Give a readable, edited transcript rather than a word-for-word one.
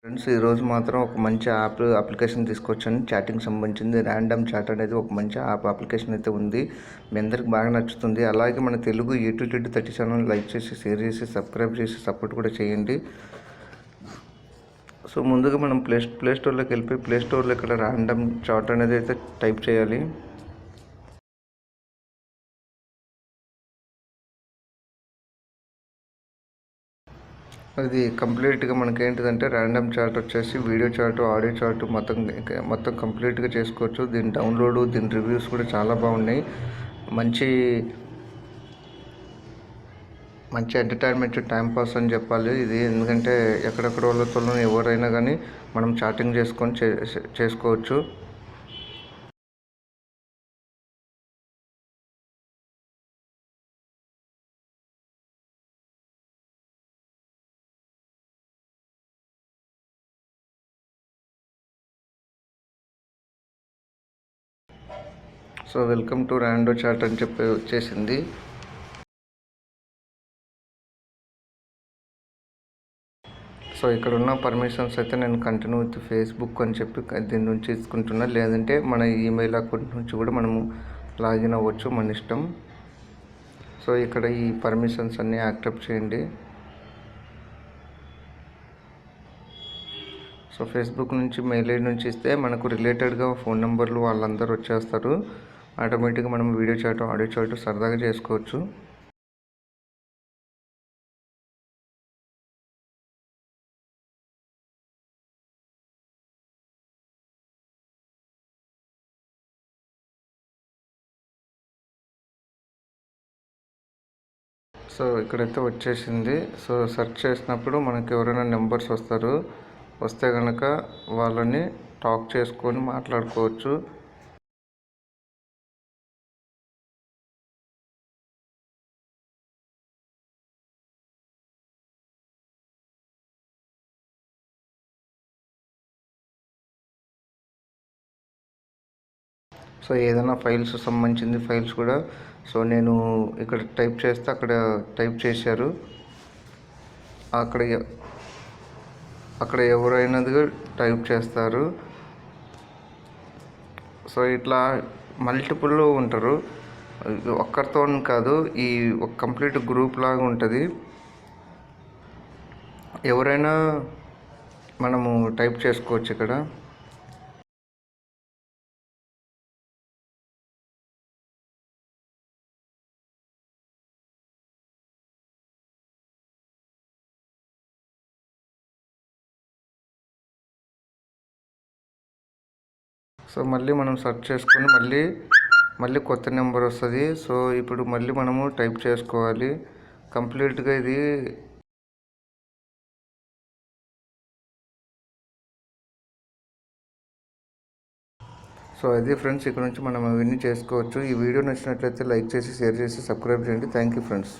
Friends ఈరోజు మాత్రం ఒక మంచి అప్లికేషన్ తీసుకొచ్చాను. చాటింగ్ సంబంధించింది ర్యాండమ్ చాట్ అనేది ఒక మంచి అప్లికేషన్ అయితే ఉంది. మీ అందరికి బాగా నచ్చుతుంది. అలాగే మన తెలుగు A2Z30 ఛానల్ లైక్ చేసి, షేర్ చేసి, సబ్స్క్రైబ్ చేసి సపోర్ట్ కూడా చేయండి. సో ముందుగా మనం ప్లేస్టోర్లోకి వెళ్ళిపోయి ప్లేస్టోర్లో ఇక్కడ ర్యాండమ్ చాట్ అనేది అయితే టైప్ చేయాలి. అది కంప్లీట్గా మనకి ఏంటిదంటే ర్యాండమ్ చాట్ వచ్చేసి వీడియో చాట్, ఆడియో చాట్ మొత్తం కంప్లీట్గా చేసుకోవచ్చు. దీని డౌన్లోడ్, దీని రివ్యూస్ కూడా చాలా బాగున్నాయి. మంచి ఎంటర్టైన్మెంట్, టైంపాస్ అని చెప్పాలి ఇది. ఎందుకంటే ఎక్కడెక్కడ వాళ్ళతో ఎవరైనా కానీ మనం చాటింగ్ చేసుకోవచ్చు. So welcome to rando chat అని చెప్పి వచ్చేసింది. సో ఇక్కడ ఉన్న పర్మిషన్స్ అయితే నేను కంటిన్యూ విత్ ఫేస్బుక్ అని చెప్పి దీని నుంచి తీసుకుంటున్నా. లేదంటే మన ఈమెయిల్ అకౌంట్ నుంచి కూడా మనము లాగిన్ అవ్వచ్చు, మన ఇష్టం. సో ఇక్కడ ఈ పర్మిషన్స్ అన్నీ యాక్సెప్ట్ చేయండి. సో ఫేస్బుక్ నుంచి మెయిల్ ఐడి నుంచి ఇస్తే మనకు రిలేటెడ్గా ఫోన్ నెంబర్లు వాళ్ళందరూ వచ్చేస్తారు. ఆటోమేటిక్గా మనం వీడియో చాట్, ఆడియో చాట్ సరదాగా చేసుకోవచ్చు. సో ఇక్కడైతే వచ్చేసింది. సో సెర్చ్ చేసినప్పుడు మనకి ఎవరైనా నెంబర్స్ వస్తే కనుక వాళ్ళని టాక్ చేసుకొని మాట్లాడుకోవచ్చు. సో ఏదైనా ఫైల్స్ సంబంధించింది ఫైల్స్ కూడా సో నేను ఇక్కడ టైప్ చేస్తే అక్కడ టైప్ చేశారు. అక్కడ ఎవరైనది టైప్ చేస్తారు. సో ఇట్లా మల్టిపుల్ ఉంటారు, ఒక్కరితో కాదు. ఈ ఒక కంప్లీట్ గ్రూప్ లాగా ఉంటుంది. ఎవరైనా మనము టైప్ చేసుకోవచ్చు ఇక్కడ. సో మళ్ళీ మనం సెర్చ్ చేసుకొని మళ్ళీ కొత్త నెంబర్ వస్తుంది. సో ఇప్పుడు మళ్ళీ మనము టైప్ చేసుకోవాలి కంప్లీట్గా ఇది. సో అది ఫ్రెండ్స్, ఇక్కడ నుంచి మనం అవన్నీ చేసుకోవచ్చు. ఈ వీడియో నచ్చినట్లయితే లైక్ చేసి, షేర్ చేసి, సబ్స్క్రైబ్ చేయండి. Thank you friends.